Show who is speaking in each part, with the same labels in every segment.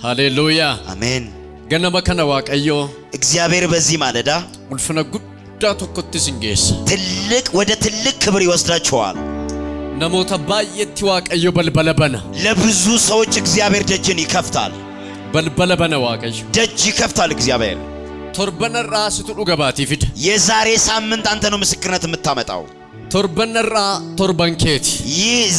Speaker 1: ሃሌሉያ
Speaker 2: አሜን
Speaker 1: ገነመ ከነ ዋቀዮ
Speaker 2: እግዚአብሔር በዚህ ማለዳ
Speaker 1: ወልፈነ ጉዳ ተቆጥ ሲንጌስ
Speaker 2: ወደ ትልቅ ክብር ይወስዳቸዋል
Speaker 1: ነሞተ ባየት ዋቀዮ በልበለበነ
Speaker 2: ለብዙ ሰዎች እግዚአብሔር ደጅን ይከፍታል
Speaker 1: በልበለበነ ዋቀዮ
Speaker 2: ደጅ ይከፍታል እግዚአብሔር
Speaker 1: ቶርበነ ራስ ትዱ ገባቲ ፊድ
Speaker 2: የዛሬ ሳምንት አንተ ነው ምስክርነት የምታመጣው
Speaker 1: ቶርበነ ራ ቶርባንኬት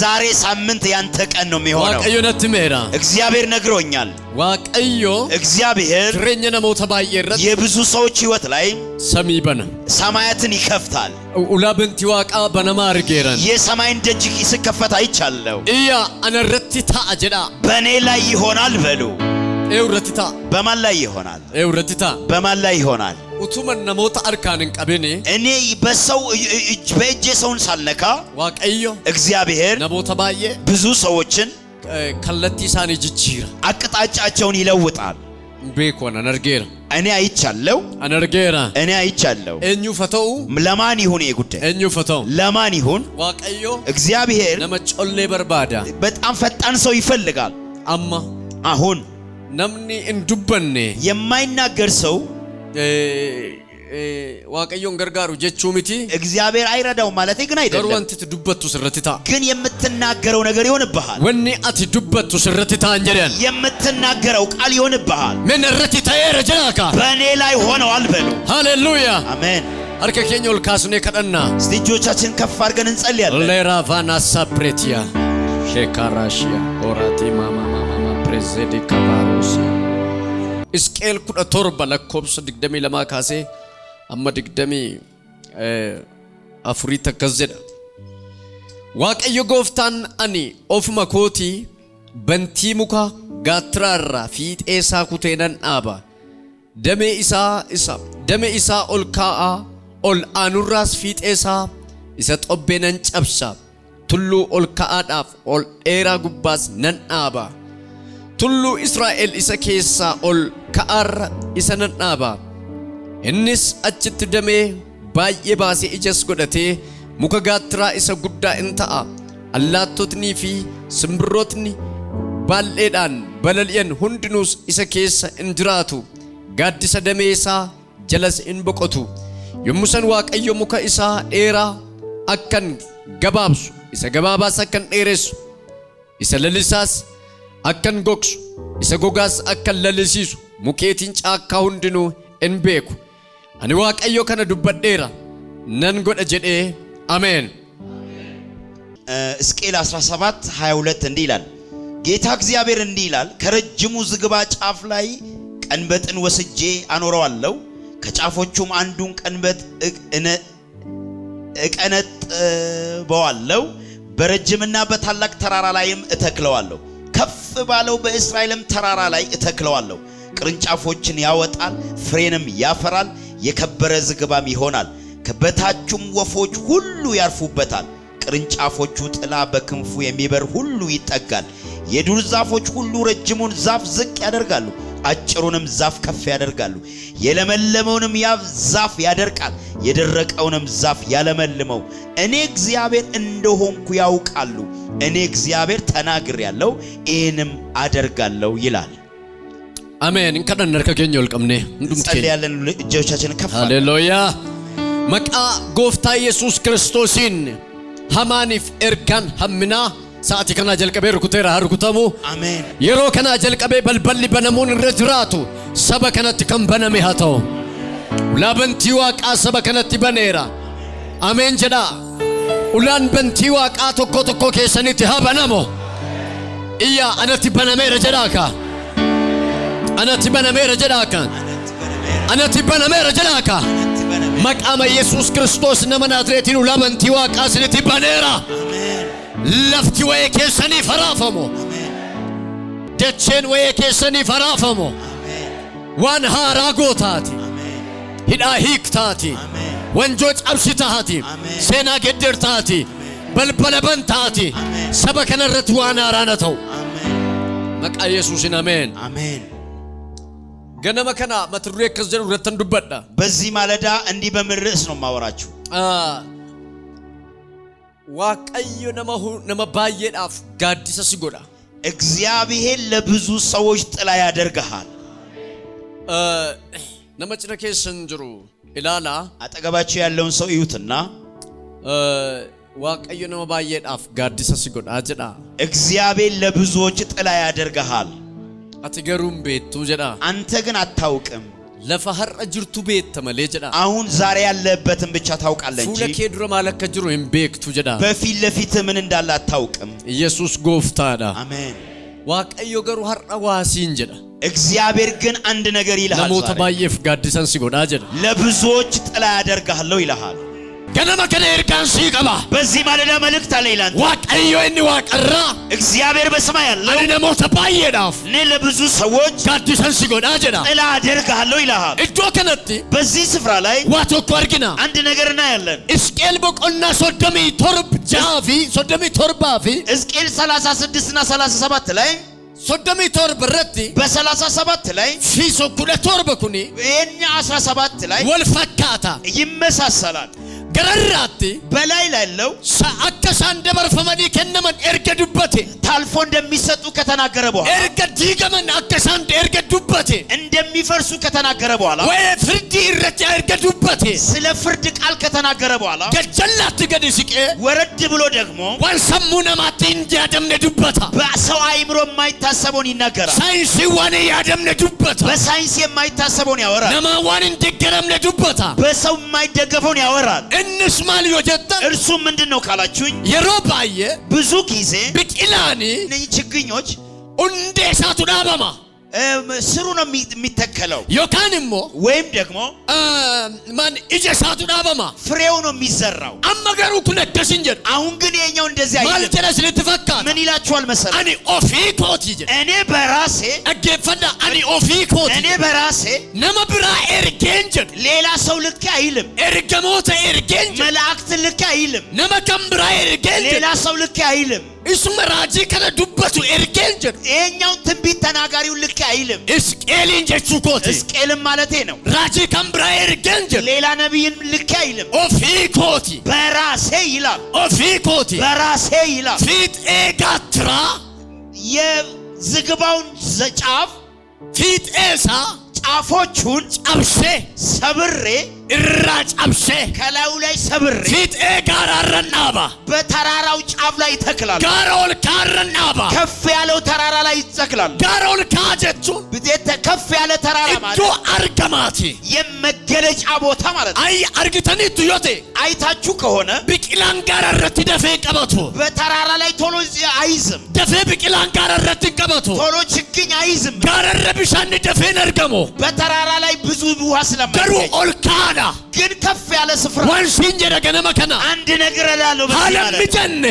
Speaker 2: ዛሬ ሳምንት ያንተ ቀን ነው የሚሆነው
Speaker 1: ዋቀዮ ነትሜራ
Speaker 2: እግዚአብሔር ነግሮኛል
Speaker 1: ዋቀዮ
Speaker 2: እግዚአብሔር
Speaker 1: ትሬኘ ነሞተ ባየረት
Speaker 2: የብዙ ሰዎች ህይወት ላይ
Speaker 1: ሰሚበነ
Speaker 2: ሰማያትን ይከፍታል
Speaker 1: ኡላብንቲ ዋቃ በነማ አርጌረን
Speaker 2: የሰማይን ደጅ ሲከፈት አይቻለው
Speaker 1: እያ አነረቲታ አጀዳ
Speaker 2: በኔ ላይ ይሆናል በሉ
Speaker 1: ኤውረቲታ
Speaker 2: በማን ላይ ይሆናል
Speaker 1: ኤውረቲታ
Speaker 2: በማን ላይ ይሆናል
Speaker 1: ኡቱመን ነሞተ አርካንን ቀበኔ
Speaker 2: እኔ በሰው በእጄ ሰውን ሳልነካ
Speaker 1: ዋቀዮ
Speaker 2: እግዚአብሔር
Speaker 1: ነሞተ ባየ
Speaker 2: ብዙ ሰዎችን
Speaker 1: ከለቲ ሳኔ ጅጅራ
Speaker 2: አቅጣጫቸውን ይለውጣል
Speaker 1: ቤኮና ነርጌራ
Speaker 2: እኔ አይቻለው
Speaker 1: አነርጌራ
Speaker 2: እኔ አይቻለው
Speaker 1: እኙ ፈተው
Speaker 2: ለማን ይሁን የጉዳይ
Speaker 1: እኙ ፈተው
Speaker 2: ለማን ይሁን
Speaker 1: ዋቀዮ
Speaker 2: እግዚአብሔር
Speaker 1: ለመጮሌ በርባዳ
Speaker 2: በጣም ፈጣን ሰው ይፈልጋል
Speaker 1: አማ
Speaker 2: አሁን
Speaker 1: ነምኒ እንዱበኔ
Speaker 2: የማይናገር ሰው
Speaker 1: ዋቀዮን ገርጋሩ ጀቹሚቲ
Speaker 2: እግዚአብሔር አይረዳው ማለት ግን አይደለም
Speaker 1: ገርወንት ትዱበቱ ስረቲታ
Speaker 2: ግን የምትናገረው ነገር ይሆንብሃል
Speaker 1: ወኒ አቲ ዱበቱ ስረቲታ እንጀራን
Speaker 2: የምትናገረው ቃል ይሆንብሃል
Speaker 1: ምን ረቲታ የረጀላካ
Speaker 2: በኔ ላይ ሆነዋል በሉ
Speaker 1: ሃሌሉያ
Speaker 2: አሜን
Speaker 1: አርከከኞል ካስኔ ከደና
Speaker 2: ስቲጆቻችን ከፍ አድርገን እንጸልያለን
Speaker 1: ለራቫና ሳፕሬቲያ ሼካራሺያ ኦራቲ ማማ ፕሬዚዲ ካባሮሲያ እስቄል ኩደ ቶርባ ለኮብስ ድግደሚ ለማካሴ አማ ድግደሚ አፍሪ ተከዘደ ዋቀዮ ጎፍታን አኒ ኦፍ መኮቲ በንቲ ሙካ ጋትራራ ፊጤሳ ኩቴነን አባ ደሜ ኢሳ ኦልካአ ኦል አኑራስ ፊጤሳ ኢሰ ጦቤነን ጨብሳ ቱሉ ኦልካአዳፍ ኦል ኤራ ጉባስ ነን አባ ቱሉ እስራኤል ኢሰ ኬሳ ኦል ከአር ኢሰነን አባ እንስ አጭት ደሜ ባየ ባሴ ኢጀስ ጎደቴ ሙከ ጋትራ ኢሰ ጉዳ እንታአ አላቶትኒ ፊ ስምብሮትኒ ባልኤዳን በለልየን ሁንድኑስ ኢሰ ኬሳ እንጅራቱ ጋዲሰ ደሜሳ ጀለስ እንበቆቱ የሙሰን ዋቀዮ ሙከ ኢሳ ኤራ አከን ገባብሱ ኢሰ ገባባስ አከን ኤሬሱ ኢሰ ለልሳስ አከን ጎክሱ ኢሰ ጎጋስ አከን ለልሲሱ ሙኬቲን ጫካ ሁንድኑ እንቤኩ አኒ ዋቀዮ ከነ ዱበዴራ ነን ጎደ ጀዴ አሜን
Speaker 2: እስቄል 17:22 እንዲህ ይላል ጌታ እግዚአብሔር እንዲህ ይላል ከረጅሙ ዝግባ ጫፍ ላይ ቀንበጥን ወስጄ አኖረዋለሁ ከጫፎቹም አንዱን ቀንበጥ እቀነጥበዋለሁ በረጅምና በታላቅ ተራራ ላይም እተክለዋለሁ ከፍ ባለው በእስራኤልም ተራራ ላይ እተክለዋለሁ ቅርንጫፎችን ያወጣል ፍሬንም ያፈራል የከበረ ዝግባም ይሆናል ከበታቹም ወፎች ሁሉ ያርፉበታል ቅርንጫፎቹ ጥላ በክንፉ የሚበር ሁሉ ይጠጋል የዱር ዛፎች ሁሉ ረጅሙን ዛፍ ዝቅ ያደርጋሉ አጭሩንም ዛፍ ከፍ ያደርጋሉ የለመለመውንም ዛፍ ያደርቃል የደረቀውንም ዛፍ ያለመልመው እኔ እግዚአብሔር እንደሆንኩ ያውቃሉ እኔ እግዚአብሔር ተናግሬያለሁ ይሄንም አደርጋለሁ ይላል
Speaker 1: አሜን እንከደነር ከገኘው ልቀምኔ
Speaker 2: እንጸልያለን እጆቻችንን ከፍ
Speaker 1: ሃሌሉያ መቃ ጎፍታ ኢየሱስ ክርስቶስን ሃማኒፍ ኤርጋን ሐምና ሳቲ ከና ጀልቀቤ ሩኩቴራ ሩኩተሙ
Speaker 2: አሜን
Speaker 1: የሮ ከና ጀልቀቤ በልበል በነሙን ረጅራቱ ሰበከነት ከምበነም ያተው ላበንቲ ዋቃ ሰበከነት በኔራ አሜን ጀዳ ኡላን በንቲ ዋቃ ተኮ ከሰኒት ሃበነሞ እያ አነቲ በነሜ ረጀዳካ አነቲ በነሜ ረጀዳካ መቃመ ኢየሱስ ክርስቶስ ነመናዝሬቲኑ ላበንቲ ዋቃ ስኒት በኔራ lafti waye keessani farafamo dechen waye keessani farafamo wan hara gotati hida hiktati wanjo cabsitati sena geddertati balbalabantati sabakana ratwana ranataw maqa yesusin amen
Speaker 2: amen
Speaker 1: ገነመ ከና መትሩ የከዘሩ ረተን ዱበዳ
Speaker 2: በዚህ ማለዳ እንዲ በመርስ ነው ማወራችሁ
Speaker 1: ዋቀዮ ነመባየዳፍ ጋዲሰ ሲጎዳ
Speaker 2: እግዚአብሔር ለብዙ ሰዎች ጥላ ያደርጋል
Speaker 1: ነመጭነ ከሰንጅሩ ኢላላ
Speaker 2: አጠገባችሁ ያለውን ሰው እዩትና
Speaker 1: ዋቀዩ ነው ባየዳፍ ጋዲሰ ሲጎዳ አጀዳ
Speaker 2: እግዚአብሔር ለብዙዎች ጥላ ያደርጋል
Speaker 1: አትገሩም ቤቱ ጀዳ
Speaker 2: አንተ ግን አታውቅም
Speaker 1: ለፈህር አጅርቱ ቤት ተመለጀዳ
Speaker 2: አሁን ዛሬ ያለበትን ብቻ ታውቃለህ እንጂ
Speaker 1: ፉለከ ድሮ ማለከ ጅሩ ኢምቤክቱ ጀዳ
Speaker 2: በፊት ለፊት ምን እንዳለ አታውቅም
Speaker 1: ኢየሱስ ጎፍታዳ
Speaker 2: አሜን
Speaker 1: ዋቀዩ ገሩ ሐራዋሲን ጀዳ
Speaker 2: እግዚአብሔር ግን አንድ ነገር ይልሃል
Speaker 1: ለሞተ ባየፍ ጋዲሰን ሲጎዳ ጀዳ
Speaker 2: ለብዙዎች ጥላ ያደርጋል ይልሃል
Speaker 1: ገነማ ከነርካን ሲቀባ
Speaker 2: በዚህ ማለዳ መልእክት አለ ይላል
Speaker 1: ዋቀዩ እኒ ዋቀራ
Speaker 2: እግዚአብሔር በሰማይ ያለው
Speaker 1: ለሞተ ባየዳፍ
Speaker 2: ለብዙ ሰዎች
Speaker 1: ጋዲሰን ሲጎዳ ጀዳ
Speaker 2: ጥላ ያደርጋል ይልሃል
Speaker 1: እዶ ከነቲ
Speaker 2: በዚህ ስፍራ ላይ
Speaker 1: ዋቶኮ አርግና
Speaker 2: አንድ ነገር እናያለን
Speaker 1: እስቄል በቆና ሶዶሚ ቶርብ ጃፊ ሶዶሚ ቶርባፊ
Speaker 2: እስቄል 36 እና 37 ላይ
Speaker 1: ሶዶሚ ቶርብ ረቲ
Speaker 2: በ37 ላይ
Speaker 1: ፊሶ ኩለ ቶርብ ኩኒ
Speaker 2: የኛ 17 ላይ
Speaker 1: ወልፈካታ
Speaker 2: ይመሳሰላል
Speaker 1: ገረራቲ
Speaker 2: በላይ ላለው
Speaker 1: አከሳን ደበርፈመኒ ከነመን ኤርገዱበቴ
Speaker 2: ታልፎ እንደሚሰጡ ከተናገረ በኋላ
Speaker 1: ኤርገዲገመን አከሳን ኤርገዱበቴ
Speaker 2: እንደሚፈርሱ ከተናገረ በኋላ
Speaker 1: ወይ ፍርድ ይረጫ ኤርገዱበቴ
Speaker 2: ስለ ፍርድ ቃል ከተናገረ በኋላ
Speaker 1: ገጀላት ገዲስቄ
Speaker 2: ወረድ ብሎ ደግሞ
Speaker 1: ወንሰሙነ ማቲ እንዲያደምነ ዱበታ
Speaker 2: በሰው አይምሮ የማይታሰበውን ይናገራል
Speaker 1: ሳይንስ ዋኔ ያደምነ ዱበታ
Speaker 2: በሳይንስ የማይታሰበውን ያወራል
Speaker 1: ነማዋን እንደገረምነ ዱበታ
Speaker 2: በሰው የማይደገፈውን ያወራል
Speaker 1: እንስማል ይወጀታ
Speaker 2: እርሱ ምንድነው ካላችሁኝ
Speaker 1: የሮባየ
Speaker 2: ብዙ ጊዜ
Speaker 1: ብቂላኒ
Speaker 2: እነኚህ ችግኞች
Speaker 1: እንዴሳቱ ዳባማ
Speaker 2: ስሩ ነው የሚተከለው
Speaker 1: ዮካንሞ
Speaker 2: ወይም ደግሞ
Speaker 1: ማን እጀሳቱ ዳባማ
Speaker 2: ፍሬው ነው የሚዘራው
Speaker 1: አመገሩ ኩነከሽንጀ
Speaker 2: አሁን ግን የኛው እንደዚህ አይደለም
Speaker 1: ማልተረስ ልትፈካ
Speaker 2: ምን ይላችኋል መሰለህ
Speaker 1: አኒ ኦፊኮት ይጀ
Speaker 2: እኔ በራሴ
Speaker 1: አገፈና አኒ ኦፊኮት
Speaker 2: እኔ በራሴ
Speaker 1: ነመብራ ኤርጌንጀ
Speaker 2: ሌላ ሰው ልክ አይልም
Speaker 1: ኤርገሞተ ኤርጌንጀ
Speaker 2: መላእክት ልክ አይልም
Speaker 1: ነመከምብራ ኤርጌንጀ
Speaker 2: ሌላ ሰው ልክ አይልም
Speaker 1: እስመ ራጂ ከነ ዱበቱ ኤርጌንጀ
Speaker 2: የኛው ትንቢት ተናጋሪው ልክ አይልም
Speaker 1: እስቄልን ጀቹኮት
Speaker 2: እስቄልም ማለቴ ነው
Speaker 1: ራጂ ከምብራ ኤርጌንጀ
Speaker 2: ሌላ ነብይን ልክ አይልም
Speaker 1: ኦፊኮት
Speaker 2: በራሴ ይላል
Speaker 1: ኦፊኮት
Speaker 2: በራሴ ይላል
Speaker 1: ፊት ኤጋትራ
Speaker 2: የዝግባውን ጫፍ
Speaker 1: ፊት ኤሳ
Speaker 2: ጫፎቹን
Speaker 1: ጫብሼ
Speaker 2: ሰብሬ
Speaker 1: እራጭ አብሼ
Speaker 2: ከላዩ ላይ ሰብሬ
Speaker 1: ፊት ኤጋር አረናባ
Speaker 2: በተራራው ጫፍ ላይ ተክላል
Speaker 1: ጋሮል ካረናባ
Speaker 2: ከፍ ያለው ተራራ ላይ ይተክላል
Speaker 1: ጋሮል ካጀቹ
Speaker 2: በዚህ ከፍ ያለ ተራራ ማለት
Speaker 1: ዶ አርገማቲ
Speaker 2: የመገለጫ ቦታ ማለት
Speaker 1: አይ አርግተኒ ቱዮቴ
Speaker 2: አይታችሁ ከሆነ
Speaker 1: ብቂላን ጋር አረቲ ደፌ ቀበቱ
Speaker 2: በተራራ ላይ ቶሎ አይዝም
Speaker 1: ደፌ ብቂላን ጋር አረቲ ቀበቱ
Speaker 2: ቶሎ ችግኝ አይዝም
Speaker 1: ጋር ረብሻን ደፌ ነርገሞ
Speaker 2: በተራራ ላይ ብዙ ውሃ ስለማይገኝ
Speaker 1: ገሩ ኦልካዳ
Speaker 2: ግን ከፍ ያለ ስፍራ
Speaker 1: ወንሲንጀ ደገነ መከና
Speaker 2: አንድ ነገር እላለሁ በዚህ ማለት
Speaker 1: ጀነ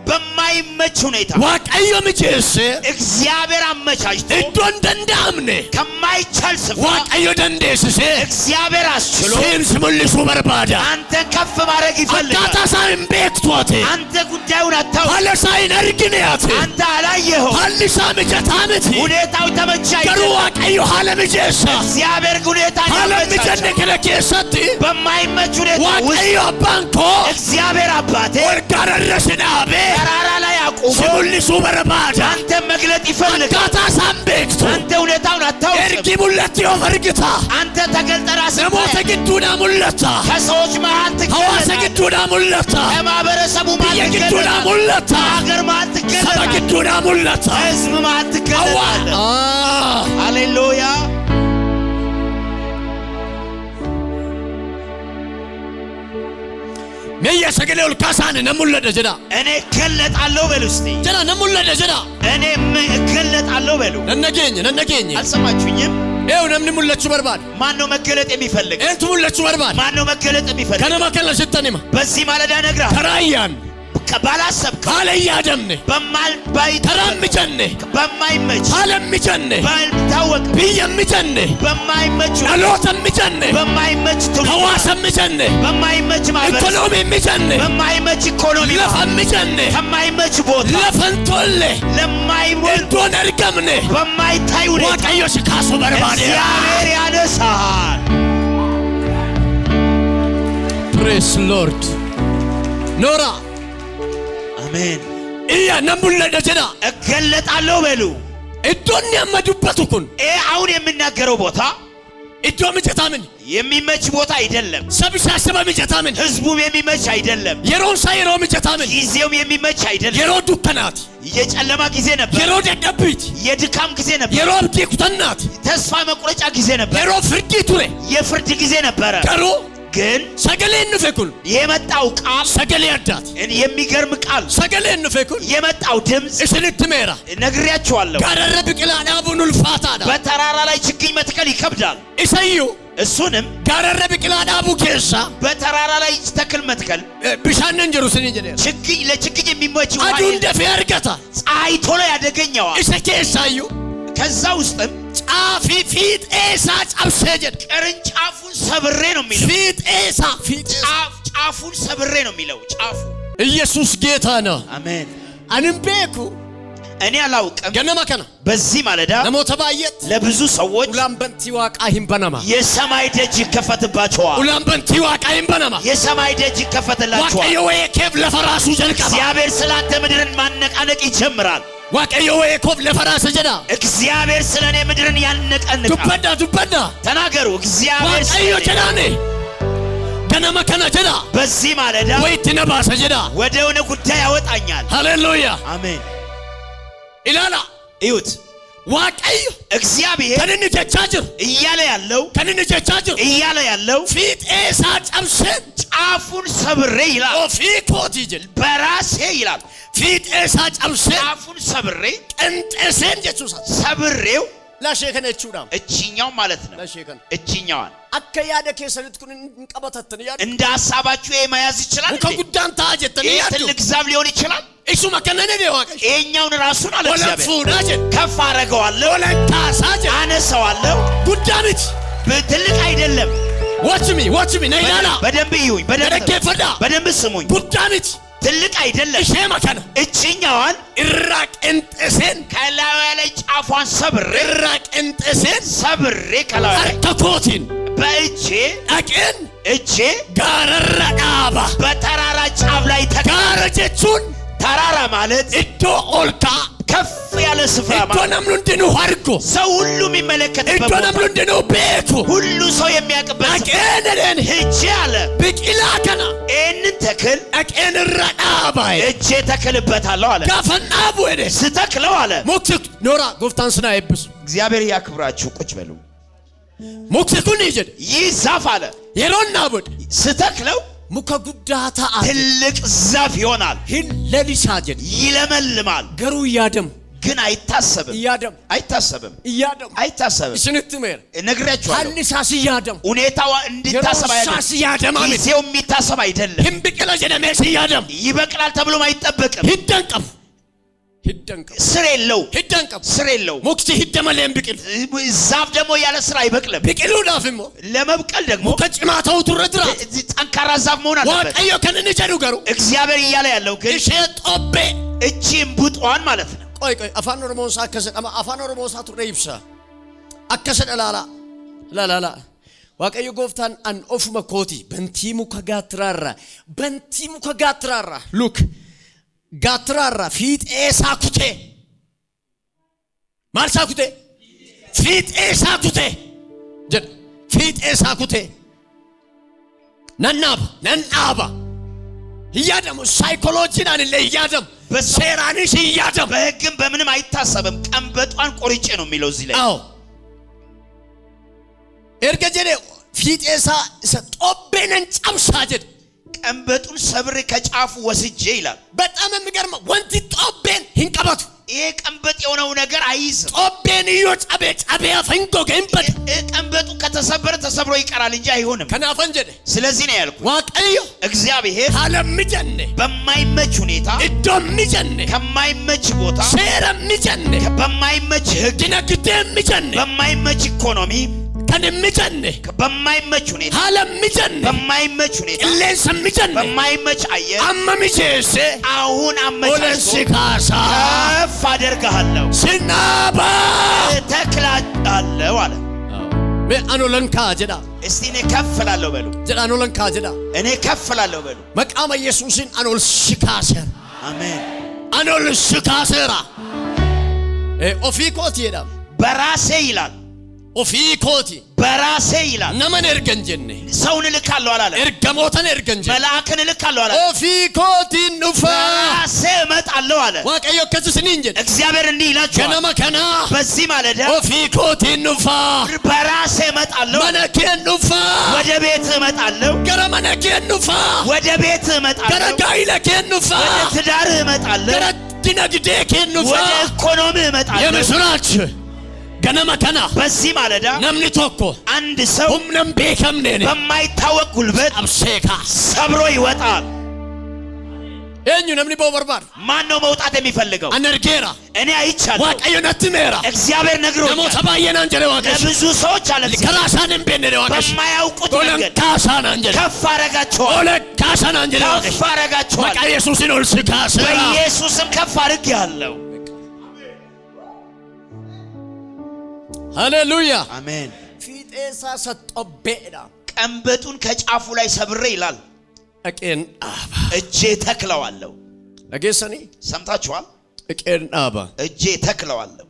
Speaker 2: በማይመች ሁኔታ
Speaker 1: ዋቀዮ ምጭስ
Speaker 2: እግዚአብሔር አመቻችቶ
Speaker 1: እዶ እንደንዳምነ
Speaker 2: ከማይቻል ስፍራ
Speaker 1: ዋቀዮ ደንዴስስ
Speaker 2: እግዚአብሔር አስችሎ
Speaker 1: ሲንስ ሙልሱ በርባዳ
Speaker 2: አንተ ከፍ ማድረግ ይፈልጋል
Speaker 1: አታሳይም ቤክቶቴ
Speaker 2: አንተ ጉዳዩን አታው
Speaker 1: አለሳይን አርግንያት
Speaker 2: አንተ አላየኸው
Speaker 1: አልሳ ምጀታምት
Speaker 2: ሁኔታው ተመቻይ
Speaker 1: ገሩ ዋቀዮ ሀለምጀስ
Speaker 2: እግዚአብሔር ሁኔታ
Speaker 1: ሀለምጀነ ከለከሰት
Speaker 2: በማይመች ሁኔታ
Speaker 1: ዋቀዮ ባንኮ
Speaker 2: እግዚአብሔር አባቴ
Speaker 1: ወርጋረሽናቤ
Speaker 2: ተራራ ላይ አቁሞ
Speaker 1: ሲሙልሱ በርባዳ
Speaker 2: አንተ መግለጥ ይፈልጋል
Speaker 1: አታሳም ቤክቶ
Speaker 2: አንተ ሁኔታውን አታው
Speaker 1: ኤርጊ ሙለት ይወርግታ
Speaker 2: አንተ ተገልጠራስ
Speaker 1: ነሞተ ግዱና ሙለታ
Speaker 2: ከሰዎች መሃል
Speaker 1: ሐዋሰ
Speaker 2: ትገለጣለህ
Speaker 1: ግዱና ሙለታ
Speaker 2: ከማህበረሰቡ መሃል
Speaker 1: ግዱና
Speaker 2: ትገለጣለህ
Speaker 1: ሙለታ
Speaker 2: ሀገር መሃል
Speaker 1: ሰባ
Speaker 2: ትገለጣለህ
Speaker 1: ግዱና ሙለታ
Speaker 2: ህዝብ መሃል ትገለጣለህ ሃሌሉያ
Speaker 1: መያ ሰገሌው ካሳን ነሙለደ ጀዳ
Speaker 2: እኔ እገለጣለሁ በሉ እስቲ
Speaker 1: ጀዳ ነሙለደ ጀዳ
Speaker 2: እኔ እገለጣለሁ በሉ
Speaker 1: ነነገኝ
Speaker 2: አልሰማችሁኝም
Speaker 1: ኤው ነምን ሙለቹ በርባድ
Speaker 2: ማን ነው መገለጥ የሚፈልግ
Speaker 1: እንቱ ሙለቹ በርባድ
Speaker 2: ማን ነው መገለጥ የሚፈልግ
Speaker 1: ከነማ ከለሽተኒማ
Speaker 2: በዚህ ማለዳ ነግራ
Speaker 1: ተራያን
Speaker 2: ባላሰብከው
Speaker 1: ካለያ ደምነ ተራምጀነ
Speaker 2: በማይመች
Speaker 1: አለምጀነ
Speaker 2: ባልታወቅ
Speaker 1: ቢየምጀነ
Speaker 2: በማይመች
Speaker 1: አሎተምጀነ
Speaker 2: በማይመች
Speaker 1: ሐዋሰምጀነ
Speaker 2: በማይመች ማህበረሰብ
Speaker 1: ኢኮኖሚምጀነ
Speaker 2: በማይመች ኢኮኖሚ
Speaker 1: ለፈምጀነ
Speaker 2: ከማይመች ቦታ
Speaker 1: ለፈንቶለ
Speaker 2: ለማይወልድ
Speaker 1: ዶነርገምነ
Speaker 2: በማይታይ ሁኔታ
Speaker 1: ዋቀዮሽ ካሱ በርባድ
Speaker 2: እግዚአብሔር ያነሳል
Speaker 1: ፕሬስ ሎርድ ኖራ
Speaker 2: አሜን
Speaker 1: ኢያ ነምቡለደ ጀዳ
Speaker 2: እገለጣለሁ በሉ
Speaker 1: እዶን ያመዱበቱኩን
Speaker 2: አሁን የምናገረው ቦታ
Speaker 1: እዶ ምጨታምን
Speaker 2: የሚመች ቦታ አይደለም
Speaker 1: ሰብሻሰበ ምጨታምን
Speaker 2: ህዝቡም የሚመች አይደለም
Speaker 1: የሮን ሳይሮ ምጨታምን
Speaker 2: ጊዜውም የሚመች አይደለም
Speaker 1: የሮ ዱከናት
Speaker 2: የጨለማ ጊዜ ነበር
Speaker 1: የሮ ደደብት
Speaker 2: የድካም ጊዜ ነበር
Speaker 1: የሮ ዲኩተናት
Speaker 2: ተስፋ መቁረጫ ጊዜ ነበር
Speaker 1: የሮ ፍርድ ቱሬ
Speaker 2: የፍርድ ጊዜ ነበር
Speaker 1: ቀሩ
Speaker 2: ግን
Speaker 1: ሰገሌን ንፈኩን
Speaker 2: የመጣው ቃል
Speaker 1: ሰገሌ ያዳት
Speaker 2: የሚገርም ቃል
Speaker 1: ሰገሌን ንፈኩን
Speaker 2: የመጣው ድምጽ
Speaker 1: እስልትሜራ
Speaker 2: ነግሬያችኋለሁ
Speaker 1: ጋረረብ ቅላና ቡኑል ፋታዳ
Speaker 2: በተራራ ላይ ችግኝ መትከል ይከብዳል
Speaker 1: እሰዩ
Speaker 2: እሱንም
Speaker 1: ጋረረብ ቅላና ቡኬሳ
Speaker 2: በተራራ ላይ ተክል መትከል
Speaker 1: ብሻነን ጀሩስን እንጀራ
Speaker 2: ችግኝ ለችግኝ የሚመች
Speaker 1: አዱ እንደፈ ያርገታ
Speaker 2: ፀሐይ ቶሎ ያደገኛዋ
Speaker 1: እሰከሳዩ
Speaker 2: ከዛ ውስጥም
Speaker 1: ጫፊ ፊት ኤሳ ጫፍሰጀድ
Speaker 2: ቅርንጫፉን ሰብሬ ነው የሚለው
Speaker 1: ፊት ኤሳ ፊት
Speaker 2: ጫፉን ሰብሬ ነው የሚለው ጫፉ
Speaker 1: ኢየሱስ ጌታ ነው
Speaker 2: አሜን
Speaker 1: አንምቤኩ
Speaker 2: እኔ አላውቅም
Speaker 1: ገነማከና
Speaker 2: በዚህ ማለዳ
Speaker 1: ለሞተባየት
Speaker 2: ለብዙ ሰዎች
Speaker 1: ኡላምበንቲ ዋቃሂም በነማ
Speaker 2: የሰማይ ደጅ ይከፈትባቸዋል
Speaker 1: ኡላምበንቲ ዋቃሂም በነማ
Speaker 2: የሰማይ ደጅ ይከፈትላቸዋል
Speaker 1: ዋቀዮ ወይከብ ለፈራሱ ጀልቀባ
Speaker 2: እግዚአብሔር ስላንተ ምድርን ማነቃነቅ ይጀምራል
Speaker 1: ዋቀዮ ወይከብ ለፈራሱ ጀዳ
Speaker 2: እግዚአብሔር ስለኔ ምድርን ያነቃነቃል
Speaker 1: ዱበዳ
Speaker 2: ተናገሩ እግዚአብሔር
Speaker 1: ዋቀዮ ጀዳኔ ገነማከና ጀዳ
Speaker 2: በዚህ ማለዳ
Speaker 1: ወይትነባ ሰጀዳ
Speaker 2: ወደሆነ ጉዳይ ያወጣኛል
Speaker 1: ሃሌሉያ
Speaker 2: አሜን
Speaker 1: ኢላላ
Speaker 2: እዩት
Speaker 1: ዋቀይ
Speaker 2: እግዚአብሔር
Speaker 1: ከነንጀቻጅር
Speaker 2: እያለ ያለው
Speaker 1: ፊት ኤሳ ጫምሰን
Speaker 2: ጫፉን ሰብሬ ይላል
Speaker 1: ኦፊኮት ይጅል
Speaker 2: በራሴ ይላል
Speaker 1: ፊት ኤሳ ጫምሰን
Speaker 2: ጫፉን ሰብሬ
Speaker 1: ቅንጥሴን ጀቹሳ
Speaker 2: ሰብሬው
Speaker 1: ላሸከነቹዳም
Speaker 2: እቺኛው ማለት ነው
Speaker 1: ላሸከነ
Speaker 2: እቺኛዋን
Speaker 1: አከያደ ከሰልትኩን እንቀበተተን ያ
Speaker 2: እንደ ሐሳባችሁ የማያዝ ይችላል
Speaker 1: ከጉዳን ታጀተን ያ
Speaker 2: ትልቅ ዛፍ ሊሆን ይችላል
Speaker 1: እሱ መከነነ ደዋቀሽ
Speaker 2: እኛውን ራሱን አለ
Speaker 1: እግዚአብሔር
Speaker 2: ከፍ አረጋዋለሁ
Speaker 1: ወለንታሳጀ
Speaker 2: አነሳዋለሁ
Speaker 1: ጉዳንት
Speaker 2: በትልቅ አይደለም
Speaker 1: watch me ነይላላ
Speaker 2: በደንብ ይሁን በደንብ ስሙኝ
Speaker 1: ጉዳንት
Speaker 2: ትልቅ አይደለም
Speaker 1: እሺ መከነ
Speaker 2: እቺኛዋን
Speaker 1: እራቅንጥሴን
Speaker 2: ከላዩ ላይ ጫፏን ሰብሬ
Speaker 1: እራቅንጥሴን
Speaker 2: ሰብሬ ከላዩ ላይ
Speaker 1: ተኮቲን
Speaker 2: በእጄ
Speaker 1: አቅን
Speaker 2: እጄ
Speaker 1: ጋረራዳባ
Speaker 2: በተራራ ጫፍ ላይ
Speaker 1: ተጋረጀቹን
Speaker 2: ተራራ ማለት
Speaker 1: እዶ ኦልታ
Speaker 2: ከፍ ያለ ስፍራ ማለት
Speaker 1: እዶ ነምሉንደኑ ሀርጎ
Speaker 2: ሰው ሁሉ የሚመለከትበት
Speaker 1: እዶ ነምሉንደኑ ቤቱ
Speaker 2: ሁሉ ሰው የሚያቀበል
Speaker 1: አቀነን
Speaker 2: እጄ አለ
Speaker 1: በቂላከና
Speaker 2: እንን ተክል
Speaker 1: አቀን ረዳባይ
Speaker 2: እጄ ተክልበታለሁ አለ
Speaker 1: ጋፈናቡ ወደ
Speaker 2: ስተክለው አለ
Speaker 1: ሞክት ኖራ ጎፍታን ስና ይብስ
Speaker 2: እግዚአብሔር ያክብራችሁ ቁጭ በሉ
Speaker 1: ሞክቱን ይጀድ
Speaker 2: ይዛፍ አለ
Speaker 1: የሮና ቡድ
Speaker 2: ስተክለው
Speaker 1: ሙከ ጉዳታ
Speaker 2: ትልቅ ዛፍ ይሆናል
Speaker 1: ለሊሳጀን
Speaker 2: ይለመልማል
Speaker 1: ገሩ ያደም
Speaker 2: ግን አይታሰብም አይታሰብም
Speaker 1: ስንትመር
Speaker 2: ነግሬያችኋለሁ
Speaker 1: አንሳስ ያደም
Speaker 2: ሁኔታው እንድታሰብ አይደለም ጊዜው የሚታሰብ አይደለም
Speaker 1: ህምብቅለ ጀነመስ ያደም
Speaker 2: ይበቅላል ተብሎም አይጠበቅም
Speaker 1: ይደንቀም
Speaker 2: ስር የለው
Speaker 1: ሞክቲ ሂደመለም ብቅል
Speaker 2: ዛፍ ደግሞ ያለ ስራ አይበቅልም
Speaker 1: ብቅሉ ዳፍሞ
Speaker 2: ለመብቀል ደግሞ
Speaker 1: ከጭማታው ትረድራ
Speaker 2: ጠንካራ ዛፍ መሆን አለበት
Speaker 1: ዋቀዮ ከነነጀሩ ገሩ
Speaker 2: እግዚአብሔር እያለ ያለው ግን
Speaker 1: ሸጦቤ
Speaker 2: እቺም ቡጧን ማለት ነው
Speaker 1: ቆይ አፋን ኦሮሞሳ ከሰቀማ አፋን ኦሮሞሳ ቱሬ ይብሳ አከሰደላላ ላላላ ዋቀዮ ጎፍታን አን ኦፍማ ኮቲ በንቲሙ ከጋትራራ ሉክ ጋትራራ ፊት ኤሳ ኩቴ ማርሳ ኩቴ ፊት ኤሳ ኩቴ ነናባ ይያደም ሳይኮሎጂን አንለ ይያደም በሴራንሽ ይያደም
Speaker 2: በህግም በምንም አይታሰብም ቀንበጧን ቆርጬ ነው የሚለው እዚህ ላይ
Speaker 1: አዎ ኤርገጀኔ ፊት ኤሳ ጦቤነን ጫምሳጀድ
Speaker 2: ቀንበጡን ሰብሬ ከጫፉ ወስጄ ይላል
Speaker 1: በጣም የሚገርም ወንቲ ጦቤን hinqabatu
Speaker 2: ይሄ ቀንበጥ የሆነው ነገር አይይዝም
Speaker 1: ጦቤን ይወጣበ ፈንጎ ገንበጥ
Speaker 2: ቀንበጡ ተሰብሮ ይቀራል እንጂ አይሆንም
Speaker 1: ከናፈንጀደ
Speaker 2: ስለዚህ ነው ያልኩት
Speaker 1: ዋቀዮ
Speaker 2: እግዚአብሔር
Speaker 1: አለምጀነ
Speaker 2: በማይመች ሁኔታ
Speaker 1: እዶምጀነ
Speaker 2: ከማይመች ቦታ
Speaker 1: ሴረምጀነ
Speaker 2: በማይመች ህግ
Speaker 1: ነግደምጀነ
Speaker 2: በማይመች ኢኮኖሚ
Speaker 1: ከነምጀነ
Speaker 2: በማይመች ሁኔታ
Speaker 1: አለምጀነ
Speaker 2: በማይመች ሁኔታ
Speaker 1: ለሰምጀነ
Speaker 2: በማይመች አየር
Speaker 1: አመምጀሰ
Speaker 2: አሁን
Speaker 1: ወለስካሳ
Speaker 2: ከፍ አደርጋለሁ
Speaker 1: ሲናባ
Speaker 2: ተክላለሁ አለ
Speaker 1: አኖለንካ ጀዳ
Speaker 2: እስቲ እኔ ከፍላለሁ በሉ
Speaker 1: ጀዳ አኖለንካ ጀዳ
Speaker 2: እኔ ከፍላለሁ በሉ
Speaker 1: መቃመ ኢየሱስን አኖልሽካሰ
Speaker 2: አሜን
Speaker 1: አኖል ስካሰራ ኦፊኮቲ ይላል
Speaker 2: በራሴ ይላል
Speaker 1: ኦፊኮቲ
Speaker 2: በራሴ ይላል
Speaker 1: ነመን እርገንጀነ
Speaker 2: ሰውን ልካለው አላለ
Speaker 1: እርገሞተን እርገንጀ
Speaker 2: መልአክን ልካለው አላለ
Speaker 1: ኦፊኮቲ ኑፋ
Speaker 2: በራሴ መጣለው አለ
Speaker 1: ዋቀዮ ከዝስኒ እንጀ
Speaker 2: እግዚአብሔር እንዲህ ይላችኋል
Speaker 1: ከነማ ከና
Speaker 2: በዚህ ማለዳ
Speaker 1: ኦፊኮቲ ኑፋ
Speaker 2: በራሴ መጣለው
Speaker 1: መነኬ ኑፋ
Speaker 2: ወደ ቤት መጣለው
Speaker 1: ገረ መነኬ ኑፋ
Speaker 2: ወደ ቤት መጣለው
Speaker 1: ገረ ጋይለኬ ኑፋ
Speaker 2: ወደ ትዳር መጣለው
Speaker 1: ገረ ዲነግዴ ኬኑፋ
Speaker 2: ወደ ኢኮኖሚ መጣለው
Speaker 1: የምስራች ገነማ ከና
Speaker 2: በዚህ ማለዳ
Speaker 1: ነምኒ ቶኮ
Speaker 2: አንድ ሰው
Speaker 1: ሁምነም ቤከምኔ
Speaker 2: በማይታወቅ ጉልበት
Speaker 1: አብሴካ
Speaker 2: ሰብሮ ይወጣል
Speaker 1: እኙ ነምኒ ቦበርባር
Speaker 2: ማን ነው መውጣት የሚፈልገው
Speaker 1: አነርጌራ
Speaker 2: እኔ አይቻለሁ
Speaker 1: ዋቀዮነት ሜራ
Speaker 2: እግዚአብሔር ነግሮኛል
Speaker 1: ደሞ ተባየና እንጀለ ዋቀሽ
Speaker 2: ብዙ ሰዎች አለ
Speaker 1: ከራሳንም ቤነ ዋቀሽ
Speaker 2: በማያውቁት ነገር
Speaker 1: ካሳና እንጀለ
Speaker 2: ከፍ አረጋቸዋል
Speaker 1: ኦለ ካሳና እንጀለ ዋቀሽ
Speaker 2: ከፍ አረጋቸዋል
Speaker 1: በቃ ኢየሱስን ወልስካሰ
Speaker 2: በኢየሱስም ከፍ አርጋለሁ
Speaker 1: ሃሌሉያ
Speaker 2: አሜን
Speaker 1: ፊጤሳ ሰጠበዳ
Speaker 2: ቀንበጡን ከጫፉ ላይ ሰብሬ ይላል
Speaker 1: አቄን አባ
Speaker 2: እጄ ተክለዋለሁ
Speaker 1: አገሰኒ
Speaker 2: ሰምታችኋል
Speaker 1: አቄን አባ
Speaker 2: እጄ ተክለዋለሁ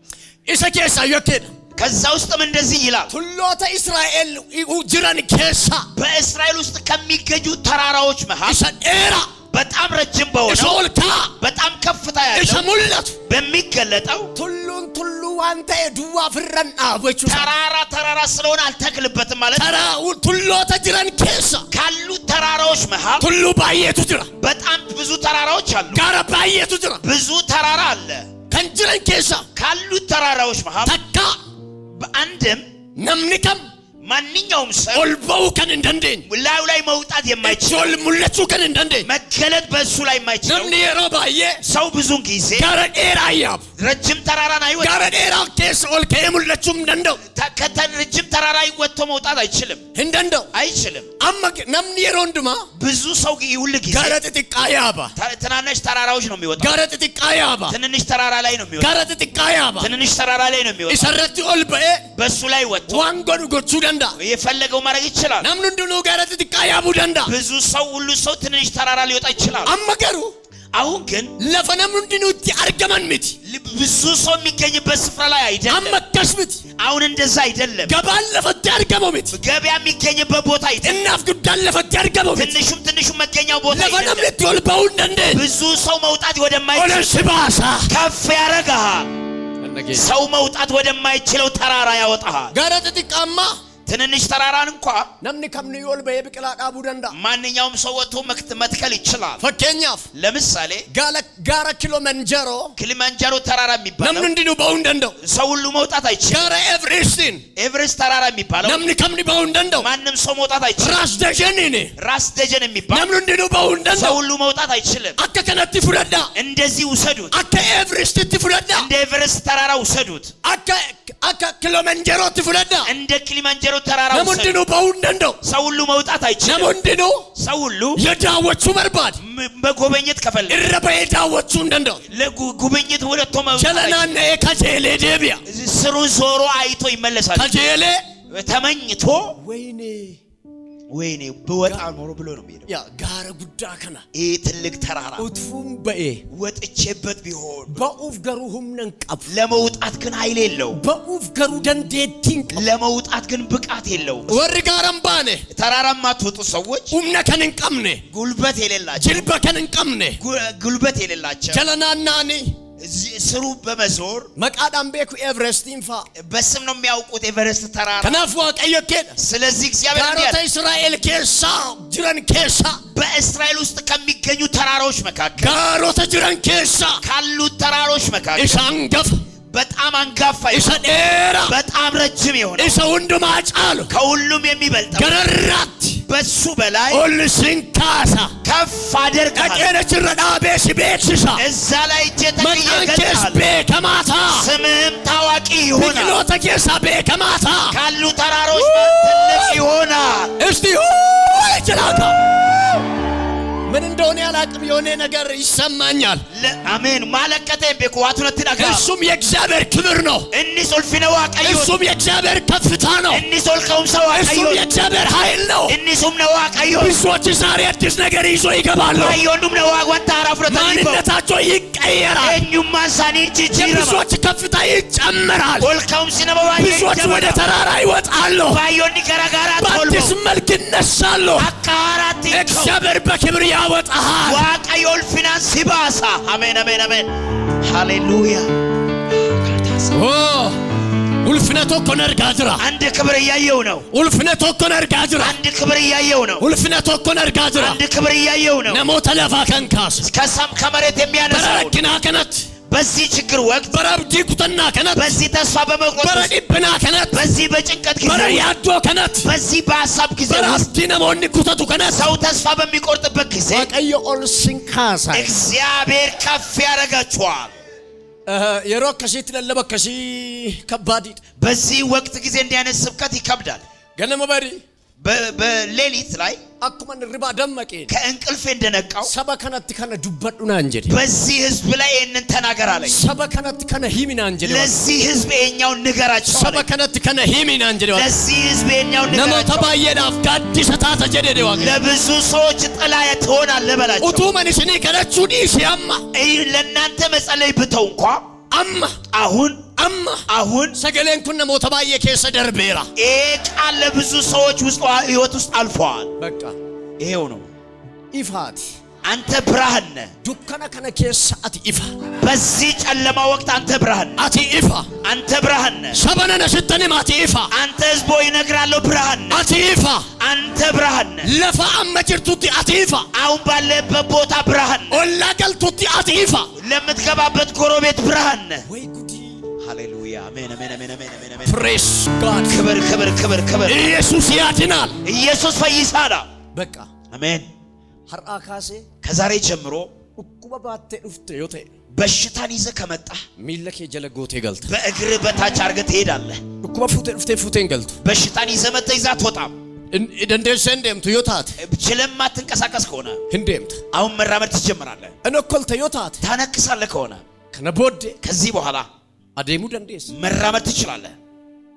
Speaker 1: ኢሰኬሳ ይወከድ
Speaker 2: ከዛ ውስጥም እንደዚህ ይላል
Speaker 1: ሁሉተ እስራኤል ጅራን ከሳ
Speaker 2: በእስራኤል ውስጥ ከሚገኙ ተራራዎች መሃል
Speaker 1: ኤራ
Speaker 2: በጣም ረጅም በሆነው
Speaker 1: ሶልታ
Speaker 2: በጣም ከፍታ ያለው
Speaker 1: እሰሙለት
Speaker 2: በሚገለጠው
Speaker 1: ሁሉን ሁሉ አንተ ዱዋ ፍረን አበቹ
Speaker 2: ተራራ ስለሆነ አልተክልበትም ማለት
Speaker 1: ተራው ሁሉተ ጅራን ከሳ
Speaker 2: ካሉ ተራራዎች መሃል
Speaker 1: ሁሉ ባየቱ ጅራ
Speaker 2: በጣም ብዙ ተራራዎች አሉ
Speaker 1: ጋራ ባየቱ ጅራ
Speaker 2: ብዙ ተራራ አለ
Speaker 1: ከንጅራን ከሳ
Speaker 2: ካሉ ተራራዎች መሃል
Speaker 1: ተካ
Speaker 2: በአንድም
Speaker 1: ነምኒከም
Speaker 2: ማንኛውም ሰው
Speaker 1: ኦልበው ከን እንደንደኝ
Speaker 2: ላዩ ላይ መውጣት የማይችል
Speaker 1: ሶል ሙለቹ ከን እንደንደኝ
Speaker 2: መገለጥ በሱ ላይ የማይችል
Speaker 1: ነምኒ የሮባዬ
Speaker 2: ሰው ብዙን ጊዜ
Speaker 1: ጋረዴራ ያብ
Speaker 2: ረጅም ተራራን አይወጣም
Speaker 1: ጋረዴራ ከስ ኦል ከሙለቹም እንደንደው
Speaker 2: ረጅም ተራራ ይወጥቶ መውጣት አይችልም
Speaker 1: እንደንደው
Speaker 2: አይችልም
Speaker 1: አመክ ነምኒ የሮንድማ
Speaker 2: ብዙ ሰው ሁሉ ጊዜ
Speaker 1: ጋረጥ ጥቃያባ
Speaker 2: ትናንሽ ተራራዎች ነው የሚወጣው
Speaker 1: ጋረጥ ጥቃያባ
Speaker 2: ትንንሽ ተራራ ላይ ነው የሚወጣው
Speaker 1: ጋረጥ ጥቃያባ
Speaker 2: ትንንሽ ተራራ ላይ ነው የሚወጣው
Speaker 1: ይሰረቲ ኦልበኤ
Speaker 2: በሱ ላይ ወጥቶ
Speaker 1: ዋንጎዱ ጎቹ ደንዳ
Speaker 2: የፈለገው ማድረግ ይችላል
Speaker 1: ነምኑ እንደኑ ጋረጥ ጥቃያቡ ደንዳ
Speaker 2: ብዙ ሰው ሁሉ ሰው ትንንሽ ተራራ ሊወጣ ይችላል
Speaker 1: አመከሩ
Speaker 2: አሁን ግን
Speaker 1: ለፈነም እንደኑ አርገመን ምት
Speaker 2: ብዙ ሰው የሚገኝበት ስፍራ ላይ አይደለም
Speaker 1: አመከስምት
Speaker 2: አሁን እንደዛ አይደለም
Speaker 1: ገባል ለፈት ያርገመው ምት
Speaker 2: ገበያ የሚገኝበት ቦታ አይደለም
Speaker 1: እናፍ ጉዳል ለፈት ያርገመው ምት
Speaker 2: ትንሹም መገኛው ቦታ
Speaker 1: ለፈነም ልትወልባው እንደንደ
Speaker 2: ብዙ ሰው መውጣት ወደማይችል
Speaker 1: ወለሽባሳ
Speaker 2: ከፍ ያረጋል ሰው መውጣት ወደማይችለው ተራራ ያወጣሃል
Speaker 1: ጋረጥ ጥቃማ
Speaker 2: ትንንሽ ተራራን እንኳን
Speaker 1: ነምኒ ከምኒ ይወልበ የብቅላ ዳቡ ደንዳ
Speaker 2: ማንኛውም ሰው ወጥቶ መትከል ይችላል
Speaker 1: ፈከኛፍ
Speaker 2: ለምሳሌ
Speaker 1: ጋራ ኪሎመንጀሮ
Speaker 2: ተራራ የሚባለው
Speaker 1: ነምኑ እንደኑ ባውንደንደው
Speaker 2: ሰው ሁሉ መውጣት አይችልም
Speaker 1: ጋራ
Speaker 2: ኤቨሬስት ተራራ የሚባለው
Speaker 1: ነምኒ ከምኒ ባውንደንደው
Speaker 2: ማንንም ሰው መውጣት አይችልም
Speaker 1: ራስ ደጀን
Speaker 2: የሚባለው
Speaker 1: ነምኑ እንደኑ ባውንደንደው
Speaker 2: ሰው ሁሉ መውጣት አይችልም
Speaker 1: አከከነቲ ፍረዳ
Speaker 2: እንደዚህ ውሰዱት
Speaker 1: አከ ኤቨሬስት ትፍረዳ
Speaker 2: እንደ ኤቨሬስት ተራራ ውሰዱት
Speaker 1: አከ ኪሎመንጀሮ ትፍረዳ
Speaker 2: እንደ ኪሊማንጀሮ ተራራ ውሰዱት
Speaker 1: ነምንድነው ባውንደንደው
Speaker 2: ሰው ሁሉ መውጣት አይችልም
Speaker 1: ነምንድነው
Speaker 2: ሰው ሁሉ
Speaker 1: የዳወቹ መርባድ
Speaker 2: በጎበኘት ከፈለ
Speaker 1: እረበ የዳወቹ እንደንደው
Speaker 2: ለጉብኝት ወለቶ መውጣት
Speaker 1: ቸለናነ ከጀሌ ደቢያ
Speaker 2: ስሩ ዞሮ አይቶ ይመለሳል
Speaker 1: ከጀሌ
Speaker 2: ተመኝቶ ወይኔ በወጣ ኖሮ ብሎ ነው የሚሄደው
Speaker 1: ያ ጋራ ጉዳ ከና
Speaker 2: ትልቅ ተራራ
Speaker 1: ኡትፉም በኤ
Speaker 2: ወጥቼበት ቢሆን
Speaker 1: በኡፍ ገሩሁም ነንቀፍ
Speaker 2: ለመውጣት ግን ኃይል የለው
Speaker 1: በኡፍ ገሩ ደንዴቲን
Speaker 2: ለመውጣት ግን ብቃት የለው
Speaker 1: ወር ጋራምባኔ
Speaker 2: ተራራማ ተወጡ ሰዎች
Speaker 1: ኡምነ ከንንቀምኔ
Speaker 2: ጉልበት የሌላቸው
Speaker 1: ጅልበ ከንንቀምኔ
Speaker 2: ጉልበት የሌላቸው
Speaker 1: ቸለናናኒ
Speaker 2: ስሩ በመዞር
Speaker 1: መቃዳም ቤኩ ኤቨሬስት ኢንፋ
Speaker 2: በስም ነው የሚያውቁት ኤቨሬስት ተራራ
Speaker 1: ከናፉ ቀየከለ
Speaker 2: ስለዚህ እግዚአብሔር
Speaker 1: ጋሮተ እስራኤል ከሳ ጅራን ከሳ
Speaker 2: በእስራኤል ውስጥ ከሚገኙ ተራራዎች መካከል
Speaker 1: ጋሮተ ጅራን ከሳ
Speaker 2: ካሉ ተራራዎች መካከል
Speaker 1: ኢሳንገፍ
Speaker 2: በጣም አንጋፋ
Speaker 1: ኢሰዴራ
Speaker 2: በጣም ረጅም የሆነ
Speaker 1: ኢሰውንዱ ማጫሉ
Speaker 2: ከሁሉም የሚበልጠው
Speaker 1: ገረራት
Speaker 2: በሱ በላይ
Speaker 1: ኦልሲንካሳ
Speaker 2: ከፍ አደርጋለሁ
Speaker 1: አቀነች ረዳቤስ ቤትሳ
Speaker 2: እዛ ላይ እየተቀየገጣል
Speaker 1: በከማታ
Speaker 2: ስምም ታዋቂ ይሆናል
Speaker 1: ቢሎተ ከሳ በከማታ
Speaker 2: ካሉ ተራሮች ትልቅ ይሆናል
Speaker 1: እስቲ ይችላል ምን እንደሆነ አላቅም የሆነ ነገር ይሰማኛል
Speaker 2: አሜን ማለከተን በኩዋቱነት ተናጋ
Speaker 1: እሱም የእግዚአብሔር ክብር ነው
Speaker 2: እኒ ሶልፊነው አቀዩ
Speaker 1: እሱም የእግዚአብሔር ከፍታ ነው
Speaker 2: እኒ ሶልከውም ሰው አቀዩ
Speaker 1: እሱም የእግዚአብሔር ኃይል ነው
Speaker 2: እኒ ሱም ነው አቀዩ
Speaker 1: ብዙዎች ዛሬ አዲስ ነገር ይዞ ይገባሉ
Speaker 2: አዩንም ነው ወጣ አራፍረታ ይፈው
Speaker 1: ማንነታቸው ይቀየራል
Speaker 2: እኙም ማንሳኒ ጂጂራ
Speaker 1: ብዙዎች ከፍታ ይጨምራል
Speaker 2: ወልከውም ሲነበው
Speaker 1: ብዙዎች ወደ ተራራ ይወጣሉ
Speaker 2: ባዮኒ ገራጋራ ቶልሞ
Speaker 1: በአዲስ መልክ ይነሳሉ
Speaker 2: አካራቲ
Speaker 1: እግዚአብሔር በክብር ያወጣሃል
Speaker 2: ዋቀዮል ፊናንስ ይባሳ አሜን አሜን አሜን ሃሌሉያ
Speaker 1: ኡልፍነቶ ኮነር ጋድራ
Speaker 2: አንድ ክብር ያየው ነው
Speaker 1: ኡልፍነቶ ኮነር ጋድራ
Speaker 2: አንድ ክብር ያየው ነው
Speaker 1: ኡልፍነቶ ኮነር ጋድራ
Speaker 2: አንድ ክብር ያየው ነው
Speaker 1: ነሞተ ለፋ ከንካስ
Speaker 2: ከሰም ከመሬት የሚያነሳው
Speaker 1: በረኪና ከነት
Speaker 2: በዚህ ችግር ወቅት
Speaker 1: በረብዲ ኩተና ከነት
Speaker 2: በዚህ ተስፋ በመቁረጥ
Speaker 1: በረዲብና ከነት
Speaker 2: በዚህ በጭንቀት ጊዜ
Speaker 1: በረያዶ ከነት
Speaker 2: በዚህ በሐሳብ ጊዜ
Speaker 1: በራስዲ ነሞኒ ኩተቱ ከነት
Speaker 2: ሰው ተስፋ በሚቆርጥበት ጊዜ
Speaker 1: ዋቀዮ ኦልሲንካሳ
Speaker 2: እግዚአብሔር ከፍ ያረጋቸዋል
Speaker 1: የሮ ከሲት ለለበከሲ ከባዲ
Speaker 2: በዚህ ወቅት ጊዜ እንዲያነስ ስብከት ይከብዳል
Speaker 1: ገነመ በሪ
Speaker 2: በሌሊት ላይ
Speaker 1: አኩማን ሪባ ደመቄ
Speaker 2: ከእንቅልፌ እንደነቃው
Speaker 1: ሰበከነት ከነ ዱበዱና እንጀዲ
Speaker 2: በዚህ ህዝብ ላይ እነን ተናገር አለኝ
Speaker 1: ሰበከነት ከነ ሂሚና እንጀዲ
Speaker 2: ለዚህ ህዝብ የኛው ንገራቸው
Speaker 1: ሰበከነት ከነ ሂሚና እንጀዲ
Speaker 2: ለዚህ ህዝብ የኛው ንገራቸው
Speaker 1: ነሞ ተባየዳፍ ጋዲሰታ ተጀደደ ዋጋ
Speaker 2: ለብዙ ሰዎች ጥላ ትሆናል ለበላቸው
Speaker 1: ኡቱ መንሽኒ ከነቹ ዲሲያማ
Speaker 2: ለናንተ መጸለይ ብተው እንኳን አሁን
Speaker 1: ሰገሌን ኩነ ሞተ ባየ ከሰ ደርቤራ
Speaker 2: ቃል ለብዙ ሰዎች ውስጥ ህይወት ውስጥ አልፈዋል
Speaker 1: በቃ
Speaker 2: ይሄው ነው
Speaker 1: ኢፋት
Speaker 2: አንተ ብርሃን ነህ
Speaker 1: ዱከና ከነ ከሰዓት ኢፋ
Speaker 2: በዚህ ጨለማ ወቅት አንተ ብርሃን
Speaker 1: አቲ ኢፋ
Speaker 2: አንተ ብርሃን ነህ
Speaker 1: ሰበነነ ሽተኒ ማቲ ኢፋ
Speaker 2: አንተ ህዝቦ ይነግራለሁ ብርሃን ነህ
Speaker 1: አቲ ኢፋ
Speaker 2: አንተ ብርሃን ነህ
Speaker 1: ለፋ አመጭርቱቲ አቲ ኢፋ
Speaker 2: አሁን ባለበት ቦታ ብርሃን ነህ
Speaker 1: ወላ ገልቱቲ አቲ ኢፋ
Speaker 2: ለምትገባበት ጎረቤት ብርሃን ነህ
Speaker 1: ወይ ጉዲ
Speaker 2: ሃሌሉያ አሜን አሜን አሜን አሜን አሜን
Speaker 1: ፕሬስ ጋድ
Speaker 2: ክብር
Speaker 1: ኢየሱስ ያድናል
Speaker 2: ኢየሱስ ፈይሳዳ
Speaker 1: በቃ
Speaker 2: አሜን
Speaker 1: ሐራካሴ
Speaker 2: ከዛሬ ጀምሮ
Speaker 1: እኩባ ባቴ ኡፍቴ ዮቴ
Speaker 2: በሽታን ይዘ ከመጣ
Speaker 1: ሚለከ ጀለጎቴ ገልት
Speaker 2: በእግር በታች አርገ ትሄዳለህ
Speaker 1: እኩባ ፉቴን ገልት
Speaker 2: በሽታን ይዘ መጣ ይዛት ወጣም
Speaker 1: እንደሰንደም ቶዮታት
Speaker 2: ችለማ ትንቀሳቀስ ከሆነ
Speaker 1: እንዴምት
Speaker 2: አሁን መራመድ ትጀምራለህ
Speaker 1: እነኮል ቶዮታት
Speaker 2: ታነክሳለህ ከሆነ
Speaker 1: ከነቦዴ
Speaker 2: ከዚህ በኋላ
Speaker 1: አዴሙ ደንዴስ
Speaker 2: መራመድ ትችላለህ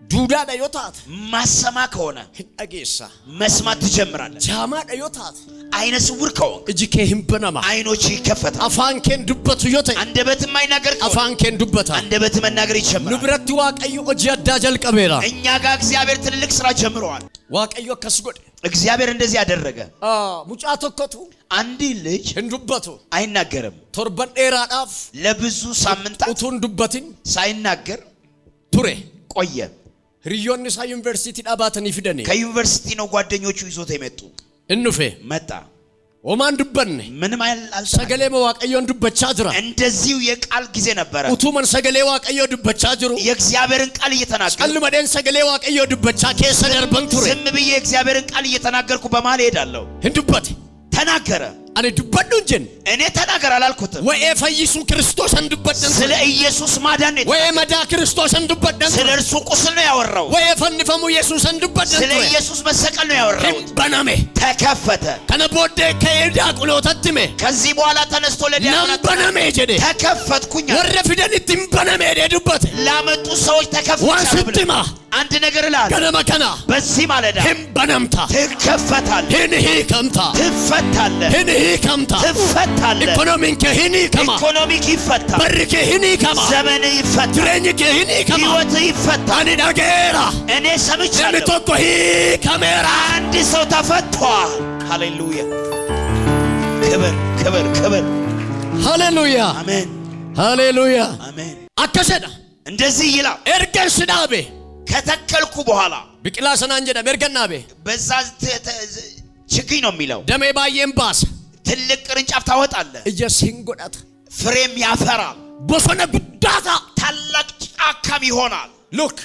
Speaker 1: ዱዳ ዳዮታት
Speaker 2: ማሰማ ከሆነ
Speaker 1: አጌሳ
Speaker 2: መስማት ትጀምራለህ
Speaker 1: ጃማ ዳዮታት
Speaker 2: አይነ ስውር ከሆነ
Speaker 1: እጅኬ ህምበናማ
Speaker 2: አይኖች ይከፈታል
Speaker 1: አፋንኬን ዱበቱ ዮተ
Speaker 2: አንደበት ማይናገር ከሆነ
Speaker 1: አፋንኬን ዱበታ
Speaker 2: አንደበት መናገር ይጀምራል
Speaker 1: ንብረት ዋቀዩ ኦጂያዳ ጀልቀቤራ
Speaker 2: እኛ ጋር እግዚአብሔር ትልልቅ ስራ ጀምሯል
Speaker 1: ዋቀዩ ከስጎድ
Speaker 2: እግዚአብሔር እንደዚህ ያደረገ
Speaker 1: ሙጫቶከቱ
Speaker 2: አንዲ ልጅ
Speaker 1: እንዱበቱ
Speaker 2: አይናገርም
Speaker 1: ቶርበን ዴራዳፍ
Speaker 2: ለብዙ ሳምንታት
Speaker 1: ኡቱን ዱበቲን
Speaker 2: ሳይናገር
Speaker 1: ቱሬ
Speaker 2: ቆየ
Speaker 1: ሪዮንሳ ዩኒቨርሲቲ ዳባተን ይፍደኔ
Speaker 2: ከዩኒቨርሲቲ ነው ጓደኞቹ ይዞት የመጡ
Speaker 1: እንፌ
Speaker 2: መጣ
Speaker 1: ኦማን ዱበን
Speaker 2: ምንም
Speaker 1: ሰገሌ ዋቀዮ ዱበቻ ጅራ
Speaker 2: እንደዚሁ የቃል ጊዜ ነበር
Speaker 1: ኡቱመን ሰገሌ ዋቀዮ ዱበቻ ጅሩ
Speaker 2: የእግዚአብሔርን ቃል እየተናገርኩ
Speaker 1: ቀልመደን ሰገሌ ዋቀዮ ዱበቻ ከሰ ደርበን ቱሬ
Speaker 2: ዝም ብዬ የእግዚአብሔርን ቃል እየተናገርኩ በማል ሄዳለሁ
Speaker 1: እንዱበት
Speaker 2: ተናገረ
Speaker 1: አኔ ዱበዱ እንጀን
Speaker 2: እኔ ተናገር አላልኩትም
Speaker 1: ወይ ፈይሱ ክርስቶስ እንዱበደን
Speaker 2: ስለ ኢየሱስ ማዳን ነው
Speaker 1: ወይ መዳ ክርስቶስ እንዱበደን
Speaker 2: ስለ እርሱ ቁስል ነው ያወራው
Speaker 1: ወይ ፈንፈሙ ኢየሱስ እንዱበደን
Speaker 2: ስለ ኢየሱስ መሰቀል ነው ያወራው
Speaker 1: በናሜ
Speaker 2: ተከፈተ
Speaker 1: ከነቦዴ ከሄዳ ቁሎተትሜ
Speaker 2: ከዚህ በኋላ ተነስቶ ለዲያቆናት
Speaker 1: በናሜ ጀደ
Speaker 2: ተከፈትኩኝ
Speaker 1: ወረፊደን በናሜ ሄዱበት
Speaker 2: ላመጡ ሰዎች
Speaker 1: ዋንስቲማ
Speaker 2: አንድ ነገር ላል
Speaker 1: ከነመከና
Speaker 2: በዚህ ማለዳ
Speaker 1: በናምታ
Speaker 2: ትከፈታለህ
Speaker 1: ህንሂ ከምታ
Speaker 2: ትፈታለህ
Speaker 1: ህንሂ ከምታ
Speaker 2: ትፈታለህ
Speaker 1: ኢኮኖሚክ ህኒ ከማ
Speaker 2: ኢኮኖሚክ ይፈታል
Speaker 1: በርክ ህኒ ከማ
Speaker 2: ዘመን ይፈታል
Speaker 1: ትሬኒክ ህኒ ከማ
Speaker 2: ህይወት ይፈታል
Speaker 1: አኔ ዳገራ
Speaker 2: እኔ ሰምቻለሁ
Speaker 1: ለቶኮ ሂ ካሜራ
Speaker 2: አንድ ሰው ተፈቷል ሃሌሉያ ክብር
Speaker 1: ሃሌሉያ ሃሌሉያ
Speaker 2: አሜን
Speaker 1: አከሰዳ
Speaker 2: እንደዚህ ይላል
Speaker 1: ኤርገን ስዳቤ
Speaker 2: ከተከልኩ በኋላ
Speaker 1: ቢቅላ ሰናንጀዳ ኤርገናቤ
Speaker 2: በዛ ችግኝ ነው የሚለው
Speaker 1: ደሜ ባየም ባስ
Speaker 2: ትልቅ ቅርንጫፍ ታወጣለህ
Speaker 1: እየሲንጎዳት
Speaker 2: ፍሬም ያፈራል
Speaker 1: በሶነ ጉዳታ
Speaker 2: ታላቅ ጫካም ይሆናል
Speaker 1: ሉክ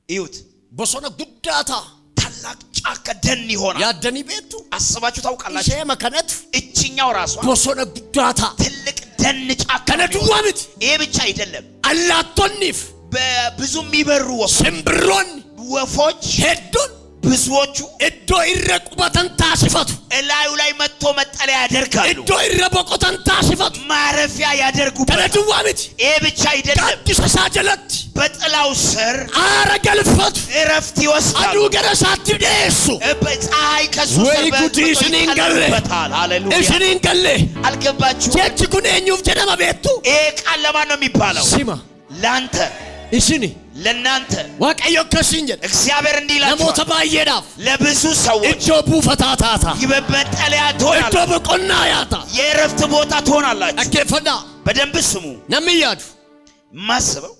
Speaker 2: እዩት
Speaker 1: በሶነ ጉዳታ
Speaker 2: ታላቅ ጫካ ደን ይሆናል
Speaker 1: ያደኒ ቤቱ
Speaker 2: አስባችሁ ታውቃላችሁ
Speaker 1: ሸመከነት
Speaker 2: እቺኛው ራሷ
Speaker 1: በሶነ ጉዳታ
Speaker 2: ትልቅ ደን ጫካ
Speaker 1: ከነዱ ወምት
Speaker 2: ይሄ ብቻ አይደለም
Speaker 1: አላቶኒፍ
Speaker 2: በብዙ የሚበሩ
Speaker 1: ስምብሮን
Speaker 2: ወፎች
Speaker 1: ሄዱን
Speaker 2: ብዙዎቹ
Speaker 1: እዶ ይረቁበተን ታስፈቱ
Speaker 2: እላዩ ላይ መጥቶ መጠለያ ያደርጋሉ
Speaker 1: እዶ ይረበቆተን ታስፈቱ
Speaker 2: ማረፊያ ያደርጉበታል
Speaker 1: ተረዱዋምት
Speaker 2: ይሄ ብቻ አይደለም
Speaker 1: ጋዲስ ሳጀለት
Speaker 2: በጥላው ስር
Speaker 1: አረገልፈቱ
Speaker 2: እረፍት ይወስዳሉ
Speaker 1: አዱ ገረሳት ደሱ
Speaker 2: በፀሐይ ከሱሰር በታል ሃሌሉያ
Speaker 1: እሽኒን ገለ
Speaker 2: አልገባችሁ
Speaker 1: ቸችኩኔኙፍ ጀነማ ቤቱ
Speaker 2: ይሄ ቃል ለማን ነው የሚባለው
Speaker 1: ሲማ
Speaker 2: ላንተ
Speaker 1: እሽኒ
Speaker 2: ለናንተ
Speaker 1: ዋቀዮ ከሽንጀ
Speaker 2: እግዚአብሔር እንዲላችሁ
Speaker 1: ለሞተ ባየዳፍ
Speaker 2: ለብዙ ሰዎች
Speaker 1: እጆቡ ፈታታታ
Speaker 2: ይበበጠለያ ትሆናላችሁ
Speaker 1: እጆቡ ቆናያታ
Speaker 2: የእረፍት ቦታ ትሆናላችሁ
Speaker 1: አከፈዳ
Speaker 2: በደንብ ስሙ
Speaker 1: ነምያዱ
Speaker 2: ማስበው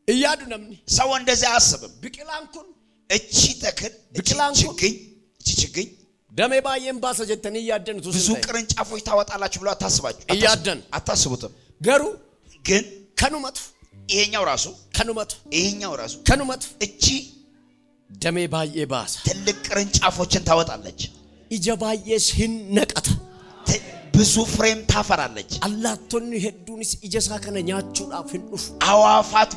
Speaker 1: እያዱ ነምኒ
Speaker 2: ሰው እንደዛ አስበም
Speaker 1: ቢቅላንኩን
Speaker 2: እቺ ተክል እቺ ችግኝ
Speaker 1: ደሜ ባየን ባሰጀተን እያደንቱ
Speaker 2: ብዙ ቅርንጫፎች ታወጣላችሁ ብሎ አታስባችሁ
Speaker 1: እያደን
Speaker 2: አታስቡትም
Speaker 1: ገሩ
Speaker 2: ግን
Speaker 1: ከኑመቱ
Speaker 2: ይሄኛው ራሱ
Speaker 1: ከኑመቱ
Speaker 2: እቺ
Speaker 1: ደሜ ባየ ባሰ
Speaker 2: ትልቅ ቅርንጫፎችን ታወጣለች
Speaker 1: ኢጀባየስ ህነቀተ
Speaker 2: ብዙ ፍሬም ታፈራለች
Speaker 1: አላቶን ሄዱንስ ኢጀሳ ከነኛቹ አፍንዱፍ
Speaker 2: አዋፋት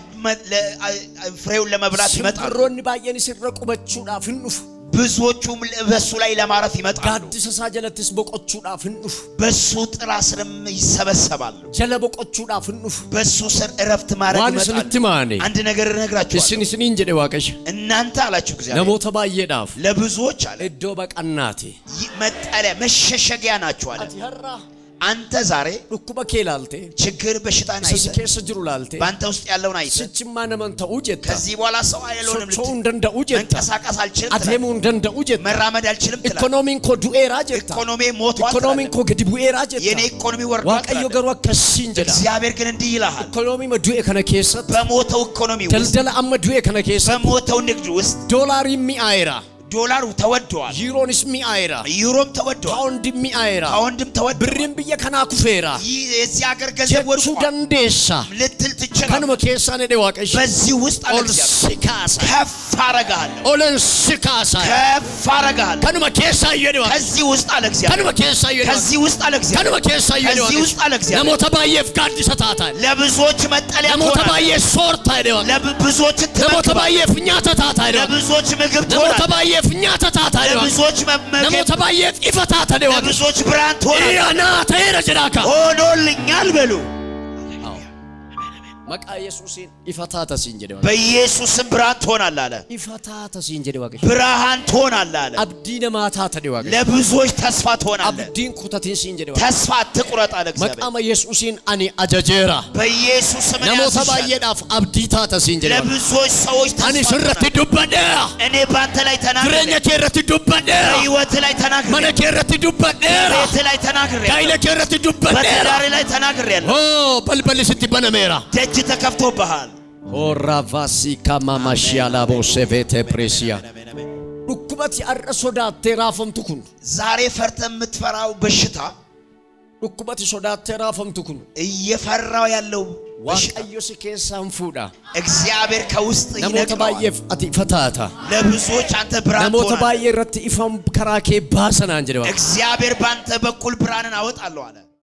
Speaker 2: ፍሬውን ለመብላት ይመጣሉ
Speaker 1: ሮን ባየን ሲረቁበቹ አፍንዱፍ ብዙዎቹም በሱ ላይ ለማረፍ ይመጣሉ ጋዲስ ሳጀለትስ በቆቹ አፍንዱፍ በሱ ጥላ ስርም ይሰበሰባሉ ጀለበቆቹ አፍንዱፍ በሱ ስር እረፍት ማረግ ይመጣሉ አንድ ነገር እነግራችኋለሁ እስኒ እንጀደ ዋቀሽ እናንተ አላችሁ እግዚአብሔር ለሞተ ባየዳፍ ለብዙዎች አለ እዶ በቀናቴ መጠለያ መሸሸጊያ ናችሁ አለ አንተ ዛሬ ሩኩበ ኬላልቴ ችግር በሽታና አይሰከስ ጅሩላልቴ ባንተ ውስጥ ያለውን አይሰ ስችማነ መንተ ኡጀታ ከዚህ በኋላ ሰው አይሎንም ልት ሰው እንደንደ ኡጀታ መንቀሳቀስ አልችልም አደሙ እንደንደ ኡጀታ መራመድ አልችልም ትላ ኢኮኖሚን ኮ ዱኤራ ጀታ ኢኮኖሚ ሞቷል ኢኮኖሚን ኮ ግድቡኤራ ጀታ የኔ ኢኮኖሚ ወርዷል ዋቀዮ ገሩ ከሲንጀዳ እግዚአብሔር ግን እንዲህ ይላል ኢኮኖሚ መዱኤ ከነከሰት በሞተው ኢኮኖሚ ውስጥ ደልደለ አመዱኤ ከነከሰት በሞተው ንግድ ውስጥ ዶላር የሚአይራ ዶላሩ ተወዷል ዩሮንስ ሚአይራ ዩሮም ተወዷል ፓውንድ ሚአይራ ፓውንድም ተወዷል ብርም በየከናኩፌራ የዚህ ሀገር ገንዘብ ወርቁ ደንዴሳ ልትል ትችላል ከነመ ከሳነ ደዋቀሽ በዚህ ውስጥ አለግዚአብሔር ከፍ አረጋለሁ ኦለንስካሳ ከፍ አረጋለሁ ከነመ ከሳ ይደዋ ከዚህ ውስጥ አለግዚአብሔር ከነመ ከሳ ይደዋ ከዚህ ውስጥ አለግዚአብሔር ከነመ ከሳ ይደዋ ከዚህ ውስጥ አለግዚአብሔር ለሞተ ባየፍ ጋድ ሰታታል ለብዙዎች መጠለያ ለሞተ ባየ ሶርታ ይደዋ ለብዙዎች ለሞተ ባየፍ ኛታታታ ይደዋ ለብዙዎች ምግብ ለሞተ ባየ ፍኛታ ታታለ ለብዙዎች ለሞተ ባየት ይፈታታ ነው ለብዙዎች ብራን ሆነ ያና ተይረጅራካ ሆኖልኛል በሉ መቃ ኢየሱስን ይፈታታ ሲንጀደው በኢየሱስም ብራን ሆናል አለ ይፈታታ ሲንጀደው ብርሃን ሆናል አለ አብዲነ ማታ ተደው ለብዙዎች ተስፋ ሆናል አብዲን ኩታቲን ሲንጀደው ተስፋ ተቁረጥ አለ እግዚአብሔር መቃ ኢየሱስን አኒ አጀጀራ በኢየሱስም ለሞተ ባየዳፍ አብዲታ ተሲንጀደው ለብዙዎች ሰዎች ተስፋ አኒ ስረት ዱበደ እኔ ባንተ ላይ ተናግሬ ፍሬኛ ከረት ዱበደ ህይወት ላይ ተናግሬ ማነ ከረት ዱበደ ህይወት ላይ ተናግሬ ጋይለ ከረት ዱበደ በዳር ላይ ተናግሬያለሁ ኦ በልበል ስትበነሜራ ደጅ ተከፍቶብሃል ሆራቫሲ ካማማሺያላ ቦሴቬቴ ፕሬሲያ ዱኩበት ያረሶዳ ተራፈምቱኩን ዛሬ ፈርተ የምትፈራው በሽታ ዱኩበት ሶዳ ተራፈምቱኩን እየፈራው ያለው ዋቀዮስ ከሳንፉዳ እግዚአብሔር ከውስጥ ይነቀዋል ለሞተ ባየፍ አትፈታታ ለብዙዎች አንተ ብርሃን ለሞተ ባየ ረት ይፈም ከራኬ ባሰና እንጀደው እግዚአብሔር ባንተ በኩል ብርሃንን አወጣለሁ አለ